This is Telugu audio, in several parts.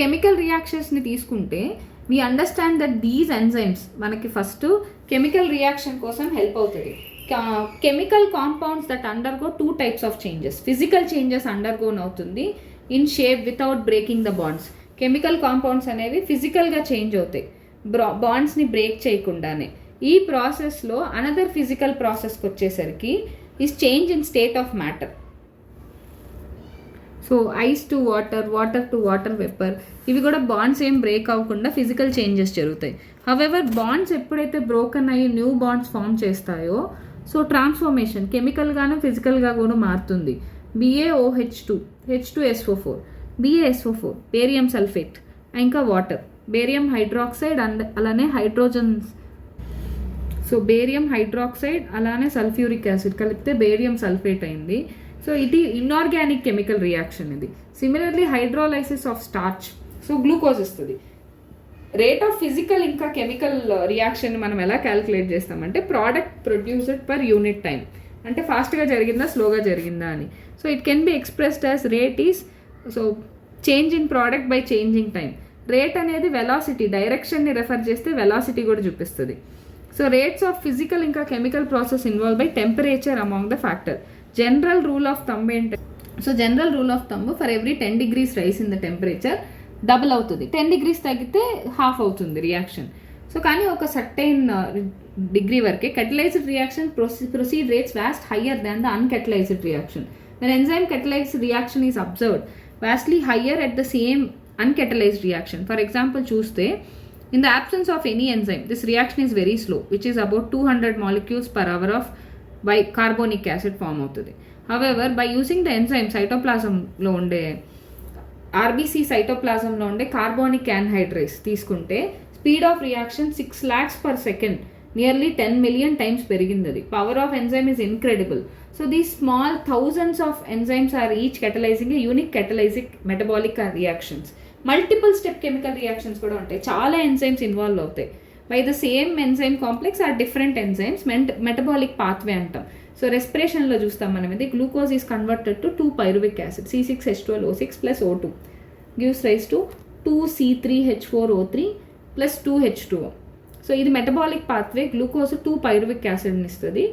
కెమికల్ రియాక్షన్స్ని తీసుకుంటే we understand that these enzymes మనకి ఫస్ట్ కెమికల్ రియాక్షన్ కోసం హెల్ప్ అవుతుంది. Chemical compounds that undergo 2 types of changes. Physical changes undergone అవుతుంది in shape without breaking the bonds. Chemical compounds అనేవి ఫిజికల్గా చేంజ్ అవుతాయి బాండ్స్ని బ్రేక్ చేయకుండానే. ఈ ప్రాసెస్లో అనదర్ ఫిజికల్ ప్రాసెస్కి వచ్చేసరికి is change in state of matter. So ice to water, water to water vapour, ఇవి కూడా బాండ్స్ ఏం బ్రేక్ అవ్వకుండా ఫిజికల్ చేంజెస్ జరుగుతాయి. హవెవర్ బాండ్స్ ఎప్పుడైతే బ్రోకన్ అయ్యి న్యూ బాండ్స్ ఫామ్ చేస్తాయో సో ట్రాన్స్ఫర్మేషన్ కెమికల్గాను ఫిజికల్గా కూడా మారుతుంది. BaOH2, H2SO4, BaSO4, barium sulphate, ఇంకా వాటర్, బేరియం హైడ్రాక్సైడ్ అండ్ అలానే హైడ్రోజన్స్. సో బేరియం హైడ్రాక్సైడ్ అలానే సల్ఫ్యూరిక్ యాసిడ్ కలిపితే బేరియం సల్ఫేట్ అయింది. సో ఇది ఇన్ఆర్గానిక్ కెమికల్ రియాక్షన్ ఇది. Similarly hydrolysis of starch, so glucose వస్తుంది. రేట్ ఆఫ్ ఫిజికల్ ఇంకా కెమికల్ రియాక్షన్ మనం ఎలా క్యాలిక్యులేట్ చేస్తామంటే product produced per unit time, అంటే ఫాస్ట్గా జరిగిందా స్లోగా జరిగిందా అని. So it can be expressed as rate is so change in product by changing time. Rate అనేది వెలాసిటీ, డైరెక్షన్ని రెఫర్ చేస్తే వెలాసిటీ కూడా చూపిస్తుంది. సో రేట్స్ ఆఫ్ ఫిజికల్ ఇంకా chemical process involve by temperature among the factor. General rule of thumb ఏంటంటే so general rule of thumb for every 10 degrees rice in the temperature double అవుతుంది. 10 degrees తగ్గితే హాఫ్ అవుతుంది రియాక్షన్. సో కానీ ఒక సర్టైన్ డిగ్రీ వరకే catalyzed reaction proceed rates vast higher than the uncatalyzed reaction. When enzyme catalyzed reaction is observed vastly higher at the same uncatalyzed reaction. For example, చూస్తే in the absence of any enzyme this reaction is very slow, which is about 200 molecules per hour of carbonic acid form అవుతుంది. However, by using the enzyme సైటోప్లాజంలో ఉండే RBC సైటోప్లాజంలో ఉండే కార్బోనిక్ యాన్హైడ్రేస్ తీసుకుంటే speed of reaction 6 lakhs per second, nearly 10 million times పెరిగింది. అది power of enzyme is incredible. So these small thousands of enzymes are each catalyzing a unique catalytic metabolic reactions. Multiple step chemical reactions కూడా ఉంటాయి, చాలా ఎంజైమ్స్ ఇన్వాల్వ్ అవుతాయి. By the same enzyme complex or different enzymes metabolic pathway అంటాం. సో రెస్పిరేషన్లో చూస్తాం మనం ఇది. Glucose is converted to 2-pyruvic acid C6H12O6 plus O2 gives rise to 2C3H4O3 plus 2H2O. So ఇది మెటబాలిక్ పాత్వే. గ్లూకోజ్ 2-pyruvic acidని ఇస్తుంది.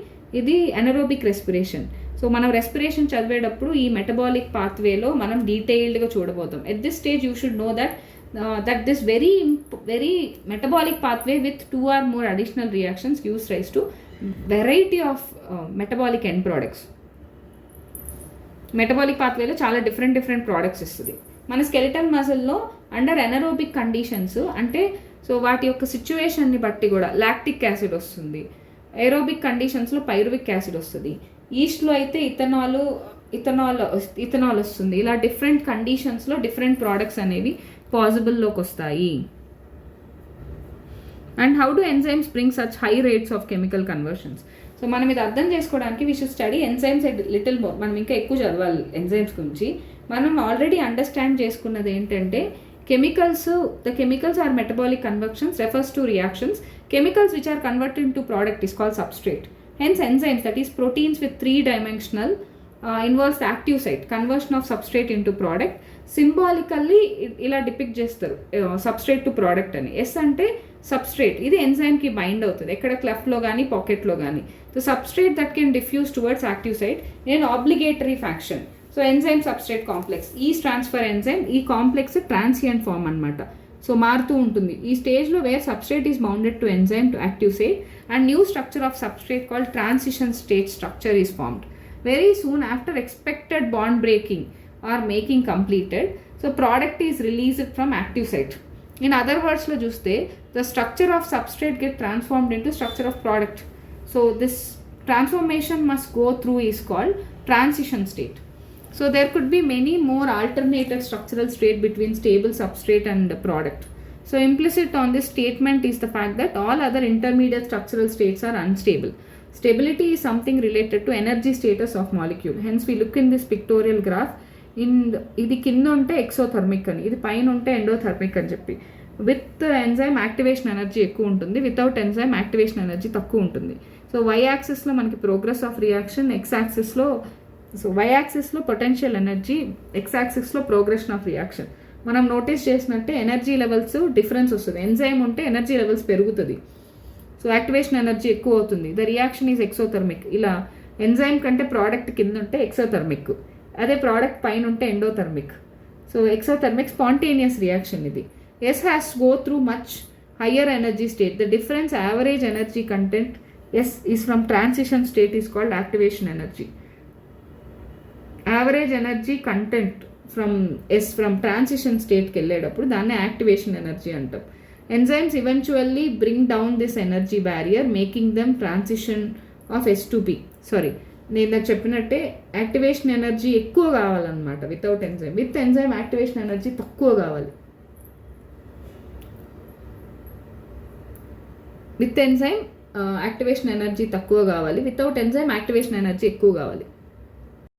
ఇది ఎనరోబిక్ రెస్పిరేషన్. సో మనం రెస్పిరేషన్ చదివేటప్పుడు ఈ మెటబాలిక్ పాత్వేలో మనం డీటెయిల్డ్గా చూడబోతాం. At this stage you should know that this very metabolic pathway with 2 or more additional reactions gives rise to variety of metabolic end products. Metabolic పాత్వేలో చాలా డిఫరెంట్ ప్రోడక్ట్స్ ఇస్తుంది. మన స్కెలిటల్ మజిల్లో అండర్ ఎనరోబిక్ కండిషన్స్ అంటే సో వాటి యొక్క సిచ్యువేషన్ని బట్టి కూడా లాక్టిక్ యాసిడ్ వస్తుంది. ఏరోబిక్ కండిషన్స్లో పైరువిక్ యాసిడ్ వస్తుంది. ఈస్ట్లో అయితే ఇథనాల్ వస్తుంది. ఇలా డిఫరెంట్ కండిషన్స్లో డిఫరెంట్ ప్రోడక్ట్స్ అనేవి పాసిబుల్లోకి వస్తాయి. And how do enzymes bring such high rates of chemical conversions. So మనం ఇది అర్థం చేసుకోవడానికి we should study enzymes little more. మనం ఇంకా ఎక్కువ చదవాలి ఎంజైమ్స్ గురించి. మనం ఆల్రెడీ అండర్స్టాండ్ చేసుకున్నది ఏంటంటే the chemicals are metabolic conversions refers to reactions. Chemicals which are converted into product is called substrate. Hence enzymes, that is proteins with 3-dimensional involves the active site, conversion of substrate into product. Symbolically ఇలా డిపిక్ట్ చేస్తారు సబ్స్ట్రేట్ టు ప్రోడక్ట్ అని. ఎస్ అంటే సబ్స్ట్రేట్, ఇది ఎంజైమ్కి బైండ్ అవుతుంది ఎక్కడ క్లెఫ్ట్లో కానీ పాకెట్లో కానీ. The substrate that can diffuse towards active site in obligatory fashion. So enzyme substrate complex, is transfer enzyme, ఈ కాంప్లెక్స్ ట్రాన్సియంట్ ఫామ్ అనమాట. సో మారుతూ ఉంటుంది. ఈ స్టేజ్లో where substrate is bounded to enzyme to active site and new structure of substrate called transition state structure is formed. Very soon after expected bond breaking or making completed, so product is released from active site. In other words lo chuste the structure of substrate get transformed into structure of product. So this transformation must go through is called transition state. So there could be many more alternative structural state between stable substrate and product. So implicit on this statement is the fact that all other intermediate structural states are unstable. Stability is something related to energy status of molecule. Hence we look in this pictorial graph. ఇది కింద ఉంటే ఎక్సోథర్మిక్ అని, ఇది పైన ఉంటే ఎండోథర్మిక్ అని చెప్పి. విత్ ఎంజైమ్ యాక్టివేషన్ ఎనర్జీ ఎక్కువ ఉంటుంది, వితౌట్ ఎంజైమ్ యాక్టివేషన్ ఎనర్జీ తక్కువ ఉంటుంది. సో వై యాక్సిస్లో మనకి ప్రోగ్రెస్ ఆఫ్ రియాక్షన్, ఎక్స్ యాక్సిస్లో వై యాక్సిస్లో పొటెన్షియల్ ఎనర్జీ, ఎక్స్ యాక్సిస్లో ప్రోగ్రెషన్ ఆఫ్ రియాక్షన్. మనం నోటీస్ చేసినట్టే ఎనర్జీ లెవెల్స్ డిఫరెన్స్ వస్తుంది. ఎంజైమ్ ఉంటే ఎనర్జీ లెవెల్స్ పెరుగుతుంది, సో యాక్టివేషన్ ఎనర్జీ ఎక్కువ అవుతుంది. The reaction is exothermic. ఇలా ఎంజైమ్ కంటే ప్రోడక్ట్ కింద ఉంటే ఎక్సోథర్మిక్, అదే ప్రోడక్ట్ పైన ఉంటే endothermic. So exothermic spontaneous reaction ఇది. S has go through much higher energy state. The difference average energy content yes is from transition state is called activation energy. Average energy content from transition స్టేట్కి వెళ్ళేటప్పుడు దాన్ని యాక్టివేషన్ ఎనర్జీ అంటాం. Enzymes eventually bring down this energy barrier making them transition of S to P. Sorry, నేను నాకు చెప్పినట్టే యాక్టివేషన్ ఎనర్జీ ఎక్కువ కావాలన్నమాట without enzyme. With enzyme activation energy తక్కువ కావాలి. విత్ ఎంజైమ్ యాక్టివేషన్ ఎనర్జీ తక్కువ కావాలి, వితౌట్ ఎంజైమ్ యాక్టివేషన్ ఎనర్జీ ఎక్కువ కావాలి.